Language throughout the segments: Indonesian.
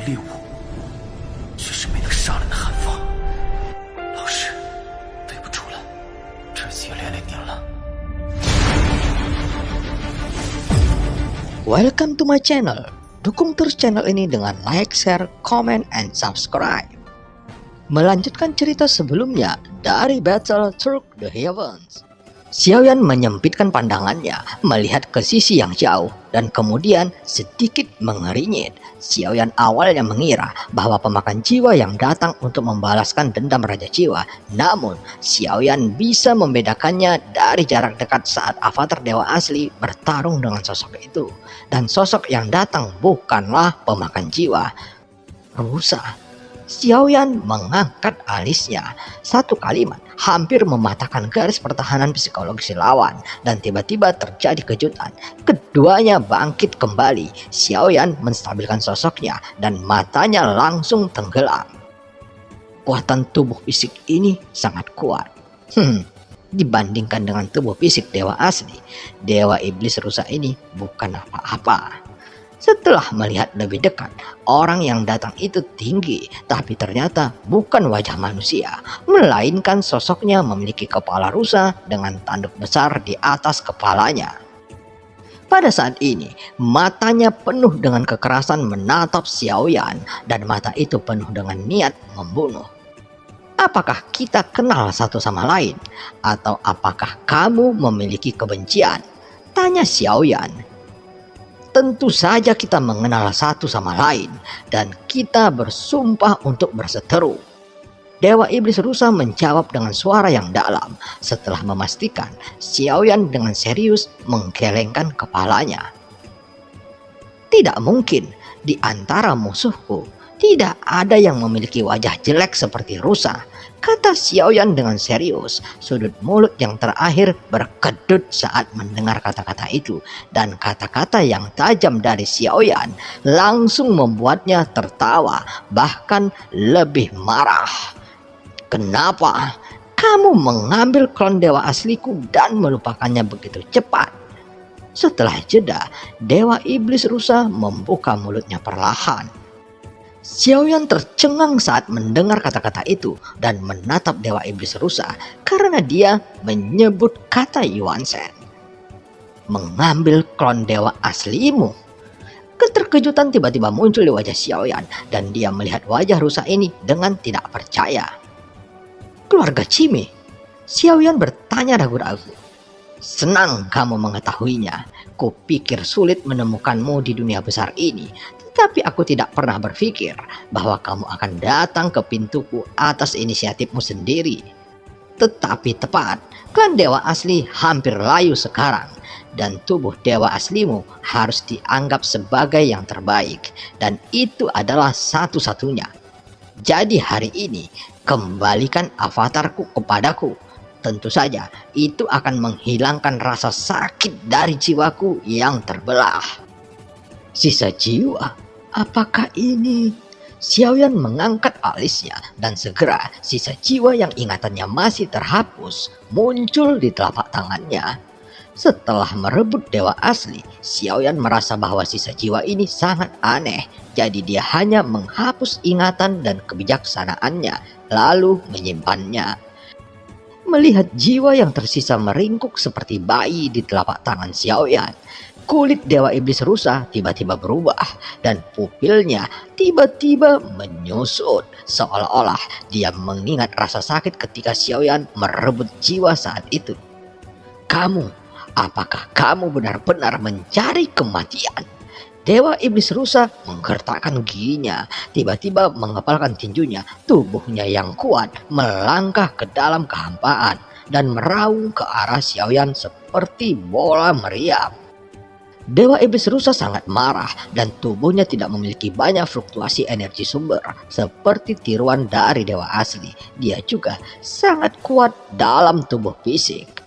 猎物，却是没能杀人的寒风。老师，对不住了，这次也连累您了。Welcome to my channel. Dukung terus channel ini dengan like, share, comment, and subscribe. Melanjutkan cerita sebelumnya dari Battle Through the Heavens. Xiaoyan menyempitkan pandangannya melihat ke sisi yang jauh dan kemudian sedikit mengeringit. Xiaoyan awalnya mengira bahwa pemakan jiwa yang datang untuk membalaskan dendam Raja Jiwa. Namun Xiaoyan bisa membedakannya dari jarak dekat saat avatar dewa asli bertarung dengan sosok itu. Dan sosok yang datang bukanlah pemakan jiwa, rusa. Xiaoyan mengangkat alisnya. Satu kalimat hampir mematahkan garis pertahanan psikologis lawan dan tiba-tiba terjadi kejutan. Keduanya bangkit kembali. Xiaoyan menstabilkan sosoknya dan matanya langsung tenggelam. Kekuatan tubuh fisik ini sangat kuat. Dibandingkan dengan tubuh fisik dewa asli, dewa iblis rusa ini bukan apa-apa. Setelah melihat lebih dekat, orang yang datang itu tinggi, tapi ternyata bukan wajah manusia, melainkan sosoknya memiliki kepala rusa dengan tanduk besar di atas kepalanya. Pada saat ini, matanya penuh dengan kekerasan menatap Xiaoyan, dan mata itu penuh dengan niat membunuh. Apakah kita kenal satu sama lain? Atau apakah kamu memiliki kebencian? Tanya Xiaoyan. Tentu saja kita mengenal satu sama lain dan kita bersumpah untuk berseteru. Dewa iblis rusa menjawab dengan suara yang dalam setelah memastikan Xiaoyan dengan serius menggelengkan kepalanya. Tidak mungkin di antara musuhku tidak ada yang memiliki wajah jelek seperti rusa, kata Xiaoyan dengan serius. Sudut mulut yang terakhir berkedut saat mendengar kata-kata itu, dan kata-kata yang tajam dari Xiaoyan langsung membuatnya tertawa, bahkan lebih marah. Kenapa kamu mengambil klon dewa asliku dan melupakannya begitu cepat? Setelah jeda, dewa iblis rusa membuka mulutnya perlahan. Xiaoyan tercengang saat mendengar kata-kata itu dan menatap dewa iblis rusa karena dia menyebut kata Yuan Shen. Mengambil klon dewa aslimu? Keterkejutan tiba-tiba muncul di wajah Xiaoyan dan dia melihat wajah rusa ini dengan tidak percaya. Keluarga Qime? Xiaoyan bertanya ragu-ragu. Senang kamu mengetahuinya. Kupikir sulit menemukanmu di dunia besar ini. Tapi aku tidak pernah berpikir bahwa kamu akan datang ke pintuku atas inisiatifmu sendiri. Tetapi tepat, klan dewa asli hampir layu sekarang. Dan tubuh dewa aslimu harus dianggap sebagai yang terbaik. Dan itu adalah satu-satunya. Jadi hari ini, kembalikan avatarku kepadaku. Tentu saja, itu akan menghilangkan rasa sakit dari jiwaku yang terbelah. Sisa jiwa? Apakah ini? Xiaoyan mengangkat alisnya dan segera sisa jiwa yang ingatannya masih terhapus muncul di telapak tangannya. Setelah merebut dewa asli, Xiaoyan merasa bahwa sisa jiwa ini sangat aneh. Jadi dia hanya menghapus ingatan dan kebijaksanaannya lalu menyimpannya. Melihat jiwa yang tersisa meringkuk seperti bayi di telapak tangan Xiaoyan, kulit dewa iblis rusa tiba-tiba berubah dan pupilnya tiba-tiba menyusut seolah-olah dia mengingat rasa sakit ketika Xiaoyan merebut jiwa saat itu. Apakah kamu benar-benar mencari kematian? Dewa iblis rusa menggertakkan giginya, tiba-tiba mengepalkan tinjunya. Tubuhnya yang kuat melangkah ke dalam kehampaan dan meraung ke arah Xiaoyan seperti bola meriam. Dewa iblis rusa sangat marah dan tubuhnya tidak memiliki banyak fluktuasi energi sumber seperti tiruan dari dewa asli. Dia juga sangat kuat dalam tubuh fisik.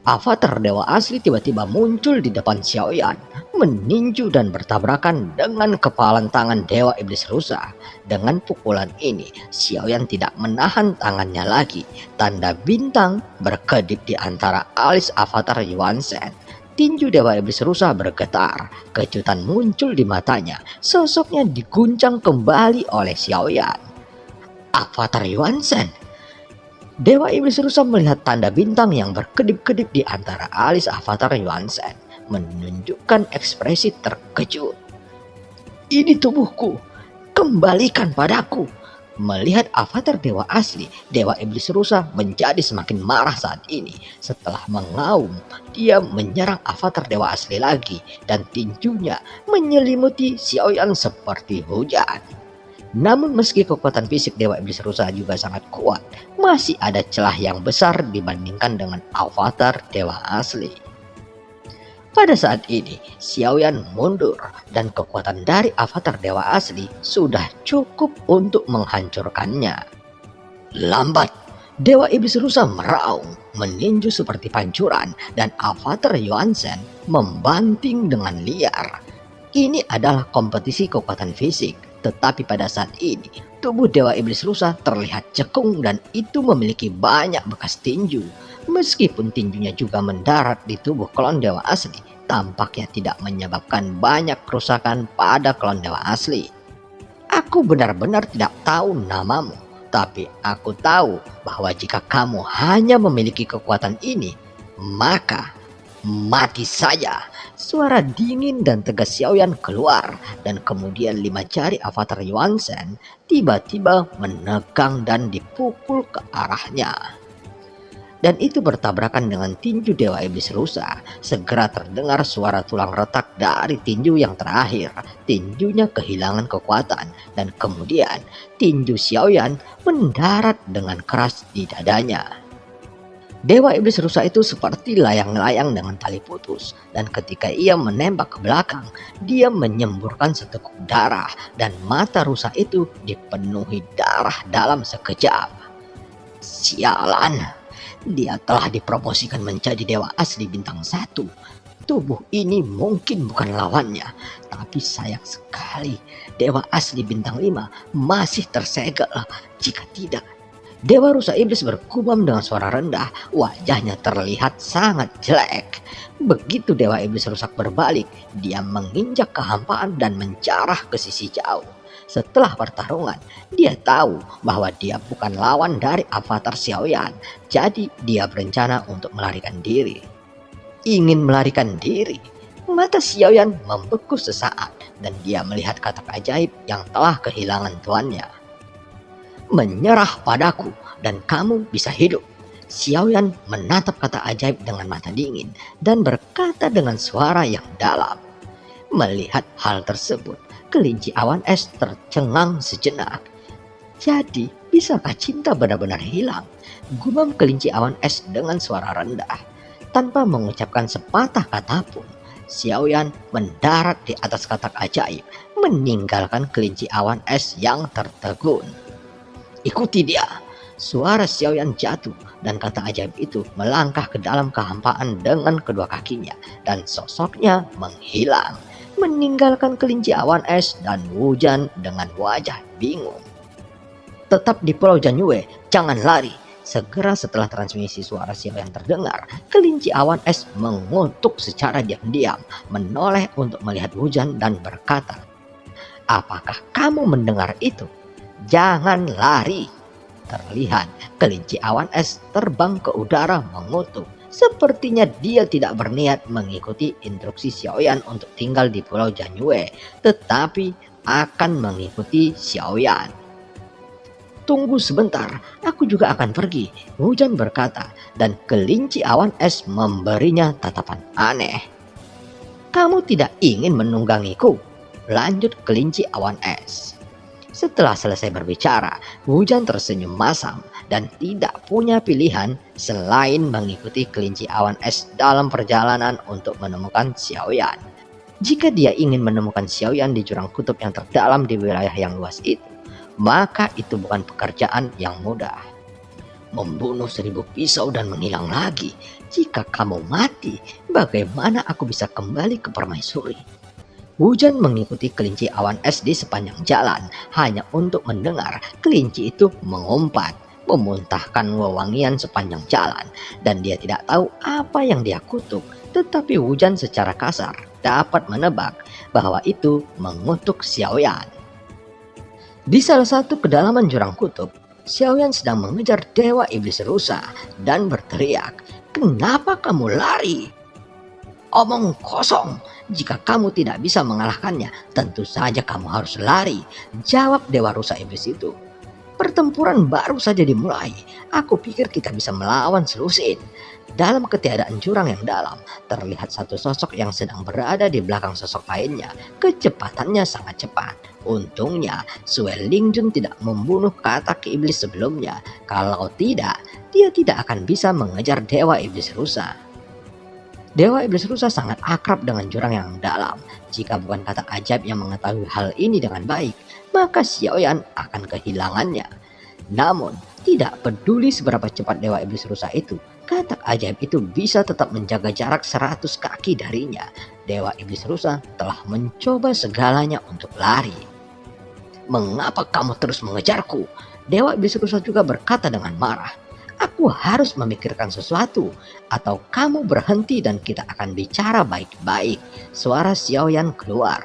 Avatar dewa asli tiba-tiba muncul di depan Xiaoyan, meninju dan bertabrakan dengan kepalan tangan dewa iblis rusa. Dengan pukulan ini, Xiaoyan tidak menahan tangannya lagi. Tanda bintang berkedip di antara alis avatar Yuan Shen. Tinju Dewa Iblis Rusa bergetar. Kejutan muncul di matanya. Sosoknya diguncang kembali oleh Xiaoyan. Avatar Yuan Shen. Dewa Iblis Rusa melihat tanda bintang yang berkedip-kedip di antara alis Avatar Yuan Shen, menunjukkan ekspresi terkejut. Ini tubuhku, kembalikan padaku. Melihat avatar dewa asli, Dewa Iblis Rusa menjadi semakin marah saat ini. Setelah mengaum, dia menyerang avatar dewa asli lagi, dan tinjunya menyelimuti Xiaoyan seperti hujan. Namun meski kekuatan fisik Dewa Iblis Rusa juga sangat kuat, masih ada celah yang besar dibandingkan dengan avatar dewa asli. Pada saat ini, Xiaoyan mundur dan kekuatan dari avatar dewa asli sudah cukup untuk menghancurkannya. Lambat, Dewa Iblis Rusa meraung, meninju seperti pancuran dan avatar Yuan Shen membanting dengan liar. Ini adalah kompetisi kekuatan fisik, tetapi pada saat ini, tubuh Dewa Iblis Rusa terlihat cekung dan itu memiliki banyak bekas tinju. Meskipun tinjunya juga mendarat di tubuh klon dewa asli, tampaknya tidak menyebabkan banyak kerusakan pada klon dewa asli. Aku benar-benar tidak tahu namamu, tapi aku tahu bahwa jika kamu hanya memiliki kekuatan ini, maka mati saja. Suara dingin dan tegas Xiaoyan keluar, dan kemudian 5 jari avatar Yuan Shen tiba-tiba menegang dan dipukul ke arahnya. Dan itu bertabrakan dengan tinju Dewa Iblis Rusa. Segera terdengar suara tulang retak dari tinju yang terakhir. Tinjunya kehilangan kekuatan, dan kemudian tinju Xiaoyan mendarat dengan keras di dadanya. Dewa Iblis Rusa itu seperti layang-layang dengan tali putus, dan ketika ia menembak ke belakang, dia menyemburkan seteguk darah, dan mata rusa itu dipenuhi darah dalam sekejap. Sialan! Dia telah dipromosikan menjadi dewa asli bintang 1. Tubuh ini mungkin bukan lawannya, tapi sayang sekali dewa asli bintang 5 masih tersegel. Jika tidak, Dewa Rusa Iblis bergumam dengan suara rendah. Wajahnya terlihat sangat jelek. Begitu Dewa Iblis Rusak berbalik, dia menginjak kehampaan dan menjarah ke sisi jauh. Setelah pertarungan, dia tahu bahwa dia bukan lawan dari avatar Xiaoyan. Jadi dia berencana untuk melarikan diri. Ingin melarikan diri. Mata Xiaoyan membeku sesaat dan dia melihat katak ajaib yang telah kehilangan tuannya. Menyerah padaku dan kamu bisa hidup. Xiaoyan menatap katak ajaib dengan mata dingin dan berkata dengan suara yang dalam. Melihat hal tersebut, kelinci awan es tercengang sejenak. Jadi, bisakah cinta benar-benar hilang? Gumam kelinci awan es dengan suara rendah. Tanpa mengucapkan sepatah kata pun, Xiaoyan mendarat di atas katak ajaib, meninggalkan kelinci awan es yang tertegun. Ikuti dia! Suara Xiaoyan jatuh dan kata ajaib itu melangkah ke dalam kehampaan dengan kedua kakinya dan sosoknya menghilang, meninggalkan kelinci awan es dan Wujan dengan wajah bingung. Tetap di Pulau Jianyue, jangan lari. Segera setelah transmisi suara Xiaoyan terdengar, kelinci awan es mengutuk secara diam-diam, menoleh untuk melihat Wujan dan berkata, "Apakah kamu mendengar itu? Jangan lari." Terlihat kelinci awan es terbang ke udara mengutuk. Sepertinya dia tidak berniat mengikuti instruksi Xiaoyan untuk tinggal di Pulau Jianyue, tetapi akan mengikuti Xiaoyan. Tunggu sebentar, aku juga akan pergi, Wujan berkata, dan kelinci awan es memberinya tatapan aneh. Kamu tidak ingin menunggangiku? Lanjut kelinci awan es. Setelah selesai berbicara, Wujan tersenyum masam dan tidak punya pilihan selain mengikuti kelinci awan es dalam perjalanan untuk menemukan Xiaoyan. Jika dia ingin menemukan Xiaoyan di jurang kutub yang terdalam di wilayah yang luas itu, maka itu bukan pekerjaan yang mudah. Membunuh 1000 pisau dan menghilang lagi. Jika kamu mati, bagaimana aku bisa kembali ke permaisuri? Wujan mengikuti kelinci awan es di sepanjang jalan hanya untuk mendengar kelinci itu mengumpat, memuntahkan wewangian sepanjang jalan, dan dia tidak tahu apa yang dia kutuk tetapi Wu Jan secara kasar dapat menebak bahwa itu mengutuk Xiaoyan. Di salah satu kedalaman jurang kutub, Xiaoyan sedang mengejar Dewa Iblis Rusa dan berteriak, "Kenapa kamu lari?" "Omong kosong, jika kamu tidak bisa mengalahkannya, tentu saja kamu harus lari," jawab Dewa Rusa Iblis itu. "Pertempuran baru saja dimulai, aku pikir kita bisa melawan Selusin." Dalam ketiadaan jurang yang dalam, terlihat satu sosok yang sedang berada di belakang sosok lainnya. Kecepatannya sangat cepat. Untungnya, Sue Lingjun tidak membunuh katak iblis sebelumnya. Kalau tidak, dia tidak akan bisa mengejar Dewa Iblis Rusa. Dewa Iblis Rusa sangat akrab dengan jurang yang dalam. Jika bukan katak ajaib yang mengetahui hal ini dengan baik, maka Xiaoyan akan kehilangannya. Namun, tidak peduli seberapa cepat Dewa Iblis Rusa itu, katak ajaib itu bisa tetap menjaga jarak 100 kaki darinya. Dewa Iblis Rusa telah mencoba segalanya untuk lari. "Mengapa kamu terus mengejarku?" Dewa Iblis Rusa juga berkata dengan marah. "Aku harus memikirkan sesuatu, atau kamu berhenti dan kita akan bicara baik-baik." Suara Xiaoyan keluar.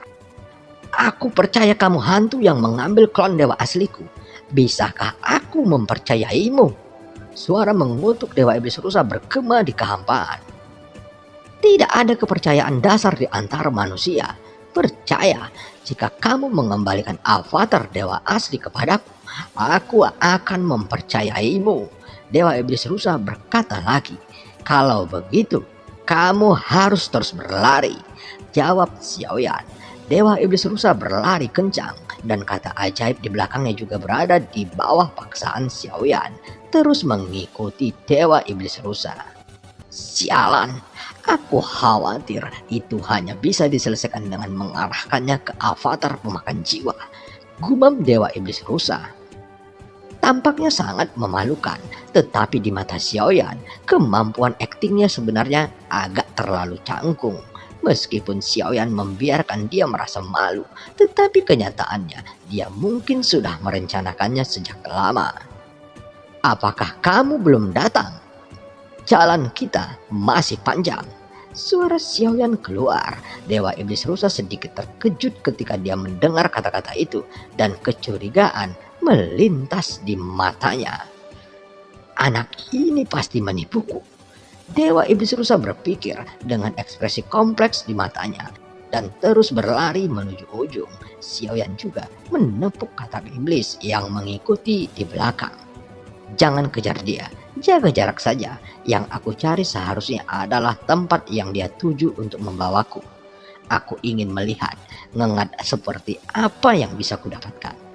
"Aku percaya kamu hantu yang mengambil klon dewa asliku. Bisakah aku mempercayaimu?" Suara mengutuk Dewa Iblis Rusa bergema di kehampaan. "Tidak ada kepercayaan dasar di antara manusia. Percaya, jika kamu mengembalikan avatar dewa asli kepadaku, aku akan mempercayaimu." Dewa Iblis Rusa berkata lagi. "Kalau begitu, kamu harus terus berlari," jawab Xiaoyan. Dewa Iblis Rusa berlari kencang dan kata ajaib di belakangnya juga berada di bawah paksaan Xiaoyan, terus mengikuti Dewa Iblis Rusa. "Sialan, aku khawatir itu hanya bisa diselesaikan dengan mengarahkannya ke avatar pemakan jiwa," gumam Dewa Iblis Rusa. Tampaknya sangat memalukan, tetapi di mata Xiaoyan, kemampuan aktingnya sebenarnya agak terlalu canggung. Meskipun Xiaoyan membiarkan dia merasa malu, tetapi kenyataannya dia mungkin sudah merencanakannya sejak lama. "Apakah kamu belum datang? Jalan kita masih panjang." Suara Xiaoyan keluar. Dewa Iblis Rusa sedikit terkejut ketika dia mendengar kata-kata itu, dan kecurigaan melintas di matanya. "Anak ini pasti menipuku." Dewa Iblis Rusa berpikir dengan ekspresi kompleks di matanya dan terus berlari menuju ujung. Xiaoyan juga menepuk katak iblis yang mengikuti di belakang. "Jangan kejar dia, jaga jarak saja. Yang aku cari seharusnya adalah tempat yang dia tuju untuk membawaku. Aku ingin melihat ngengat seperti apa yang bisa kudapatkan."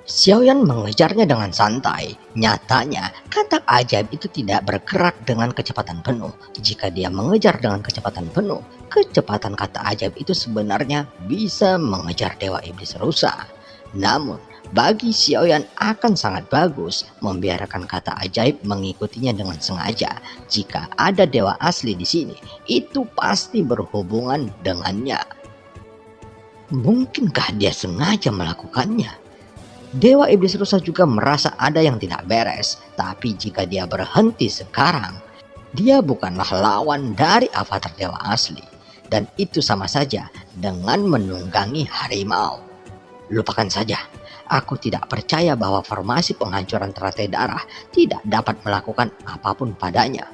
Xiaoyan mengejarnya dengan santai. Nyatanya, katak ajaib itu tidak bergerak dengan kecepatan penuh. Jika dia mengejar dengan kecepatan penuh, kecepatan katak ajaib itu sebenarnya bisa mengejar Dewa Iblis Rusa. Namun, bagi Xiaoyan akan sangat bagus membiarkan katak ajaib mengikutinya dengan sengaja. Jika ada dewa asli di sini, itu pasti berhubungan dengannya. Mungkinkah dia sengaja melakukannya? Dewa Iblis Rusa juga merasa ada yang tidak beres, tapi jika dia berhenti sekarang, dia bukanlah lawan dari avatar dewa asli, dan itu sama saja dengan menunggangi harimau. Lupakan saja, aku tidak percaya bahwa formasi penghancuran teratai darah tidak dapat melakukan apapun padanya.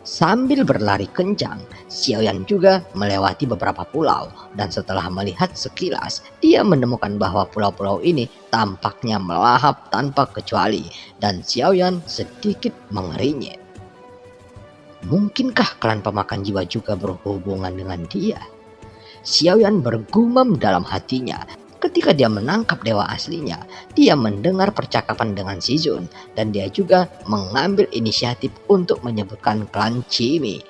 Sambil berlari kencang, Xiaoyan juga melewati beberapa pulau, dan setelah melihat sekilas, dia menemukan bahwa pulau-pulau ini tampaknya melahap tanpa kecuali, dan Xiaoyan sedikit mengeringit. Mungkinkah klan pemakan jiwa juga berhubungan dengan dia? Xiaoyan bergumam dalam hatinya. Ketika dia menangkap dewa aslinya, dia mendengar percakapan dengan Shizun, dan dia juga mengambil inisiatif untuk menyebutkan klan Chimi.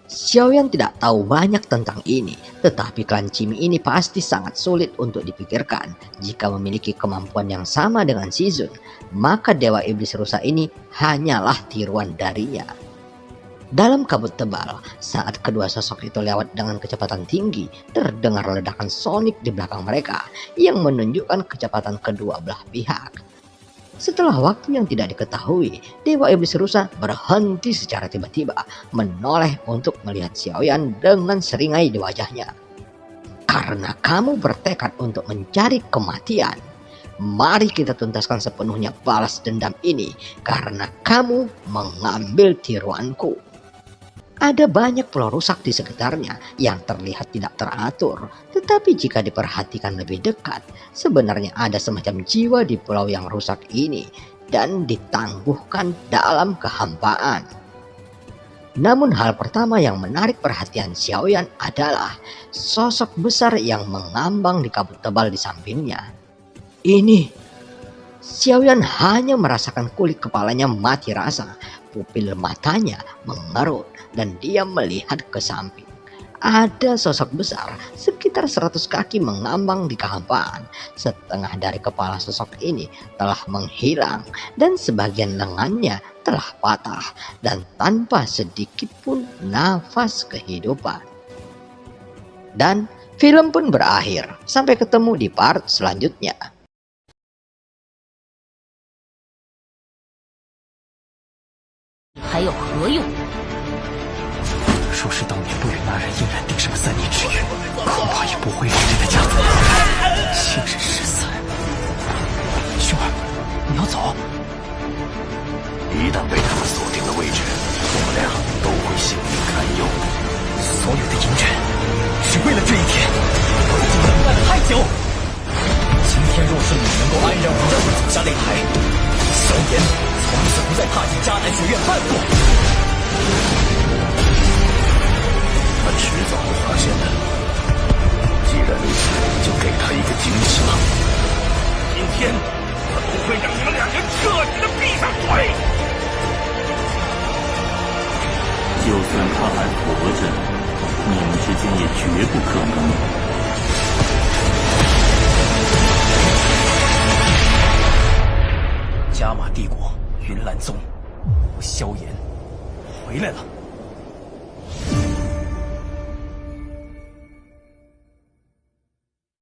Xiaoyan tidak tahu banyak tentang ini, tetapi klan Chimi ini pasti sangat sulit untuk dipikirkan. Jika memiliki kemampuan yang sama dengan Shizun, maka Dewa Iblis Rusa ini hanyalah tiruan darinya. Dalam kabut tebal, saat kedua sosok itu lewat dengan kecepatan tinggi, terdengar ledakan sonik di belakang mereka yang menunjukkan kecepatan kedua belah pihak. Setelah waktu yang tidak diketahui, Dewa Iblis Rusa berhenti secara tiba-tiba, menoleh untuk melihat Xiaoyan dengan seringai di wajahnya. Karena kamu bertekad untuk mencari kematian, mari kita tuntaskan sepenuhnya balas dendam ini karena kamu mengambil tiruanku. Ada banyak pulau rusak di sekitarnya yang terlihat tidak teratur, tetapi jika diperhatikan lebih dekat, sebenarnya ada semacam jiwa di pulau yang rusak ini dan ditangguhkan dalam kehampaan. Namun hal pertama yang menarik perhatian Xiaoyan adalah sosok besar yang mengambang di kabut tebal di sampingnya. Ini, Xiaoyan hanya merasakan kulit kepalanya mati rasa, pupil matanya mengerut dan dia melihat ke samping. Ada sosok besar sekitar 100 kaki mengambang di kehampaan. Setengah dari kepala sosok ini telah menghilang dan sebagian lengannya telah patah dan tanpa sedikit pun nafas kehidupan. Dan film pun berakhir. Sampai ketemu di part selanjutnya. 还有何用？ 若是当年不与那人硬然定什么3年之约，恐怕也不会是这个家族。现实失散，兄儿，你要走？一旦被他们锁定了位置，我们俩都会性命堪忧。所有的阴阵，只为了这一天，我已经等待了太久。今天若是你能够安然无恙地走下擂台，萧炎从此不再踏进迦南学院半步。他迟早会发现的。既然如此，就给他一个惊喜吧。今天我不会让你们两人彻底的闭上嘴。就算他还活着，你们之间也绝不可能。加玛帝国云岚宗，我萧炎回来了。